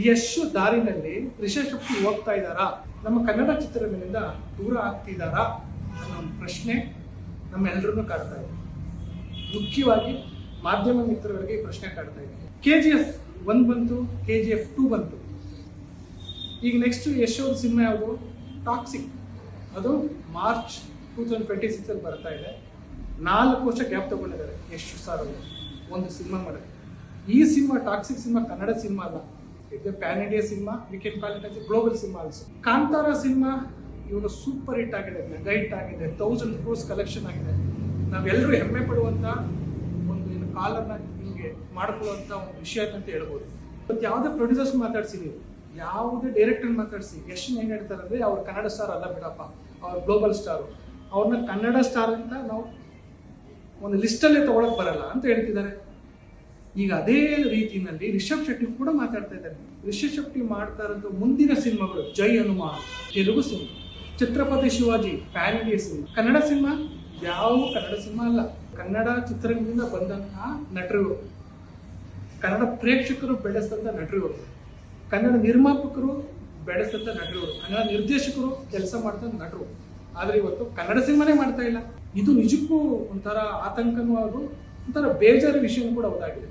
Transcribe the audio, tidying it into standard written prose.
ಯಶ್ ದಾರಿನಲ್ಲಿ ರಿಷಬ್ ಶೆಟ್ಟಿ ಹೋಗ್ತಾ ಇದ್ದಾರಾ, ನಮ್ಮ ಕನ್ನಡ ಚಿತ್ರರಂಗದಿಂದ ದೂರ ಆಗ್ತಿದ್ದಾರಾ ಅನ್ನೋ ಒಂದು ಪ್ರಶ್ನೆ ನಮ್ಮೆಲ್ಲರನ್ನು ಕಾಡ್ತಾ ಇದೆ. ಮುಖ್ಯವಾಗಿ ಮಾಧ್ಯಮ ಮಿತ್ರರಿಗೆ ಈ ಪ್ರಶ್ನೆ ಕಾಡ್ತಾ ಇದೆ. KGF 1 ಬಂತು, KGF 2 ಬಂತು. ಈಗ ನೆಕ್ಸ್ಟ್ ಯಶ್ ಅವ್ರ ಸಿನಿಮಾ ಯಾವುದು? ಟಾಕ್ಸಿಕ್. ಅದು ಮಾರ್ಚ್ 2026 ಅಲ್ಲಿ ಬರ್ತಾ ಇದೆ. 4 ವರ್ಷ ಗ್ಯಾಪ್ ತಗೊಂಡಿದ್ದಾರೆ ಯಶ್ ಸರ್ ಅವರು ಒಂದು ಸಿನಿಮಾ ಮಾಡೋದು. ಈ cinema toxic cinema Kannada cinema ಅಲ್ಲ, ಇದು PAN India cinema. We can call it as A global cinema also. Kantara cinema ಇವಾಗ ಸೂಪರ್ ಹಿಟ್ ಆಗಿದೆ, ಮೆಗಾ ಹಿಟ್ ಆಗಿದೆ, 1000 crores ಕಲೆಕ್ಷನ್ ಆಗಿದೆ. ನಾವೆಲ್ಲರೂ ಹೆಮ್ಮೆ ಪಡುವಂತ ಒಂದು ಕಾಲನ್ನ ಹಿಂಗೆ ಮಾಡ್ಕೊಳ್ಳುವಂತ ಒಂದು ವಿಷಯ ಅಂತ ಹೇಳ್ಬೋದು. ಇವತ್ತು ಯಾವುದೇ ಪ್ರೊಡ್ಯೂಸರ್ಸ್ ಮಾತಾಡ್ಸಿ, ನೀವು ಯಾವುದೇ ಡೈರೆಕ್ಟರ್ ಮಾತಾಡಿಸಿ, ಯಶ್ ಏನ್ ಹೇಳ್ತಾರೆ ಅಂದ್ರೆ ಅವ್ರು ಕನ್ನಡ ಸ್ಟಾರ್ ಅಲ್ಲ ಬಿಡಪ್ಪ, ಅವ್ರು ಗ್ಲೋಬಲ್ ಸ್ಟಾರ್, ಅವ್ರನ್ನ ಕನ್ನಡ ಸ್ಟಾರ್ ಅಂತ ನಾವು ಒಂದು ಲಿಸ್ಟಲ್ಲೇ ತಗೊಳಕ್ ಬರಲ್ಲ ಅಂತ ಹೇಳ್ತಿದ್ದಾರೆ. ಈಗ ಅದೇ ರೀತಿಯಲ್ಲಿ ರಿಷಬ್ ಶೆಟ್ಟಿ ಕೂಡ ಮಾತಾಡ್ತಾ ಇದ್ದಾರೆ. ರಿಷಬ್ ಶೆಟ್ಟಿ ಮಾಡ್ತಾ ಇರೋದು ಮುಂದಿನ ಸಿನಿಮಾಗಳು Jai Hanuman Telugu cinema, Chhatrapati Shivaji pan India cinema. Kannada cinema ಯಾವ ಕನ್ನಡ ಸಿನಿಮಾ ಅಲ್ಲ, ಕನ್ನಡ ಚಿತ್ರರಂಗದಿಂದ ಬಂದಂತಹ ನಟರು, ಕನ್ನಡ ಪ್ರೇಕ್ಷಕರು ಬೆಳೆಸಿದಂಥ ನಟರು, ಕನ್ನಡ ನಿರ್ಮಾಪಕರು ಬೆಳೆಸಿದಂಥ ನಟರು, ಕನ್ನಡ ನಿರ್ದೇಶಕರು ಕೆಲಸ ಮಾಡ್ತಾ ನಟರು. ಆದ್ರೆ ಇವತ್ತು ಕನ್ನಡ ಸಿನಿಮಾನೇ ಮಾಡ್ತಾ ಇಲ್ಲ. ಇದು ನಿಜಕ್ಕೂ ಒಂಥರ ಆತಂಕನೂ ಹಾಗೂ ಒಂಥರ ಬೇಜಾರು ವಿಷಯ ಕೂಡ ಹೌದಾಗಿದೆ.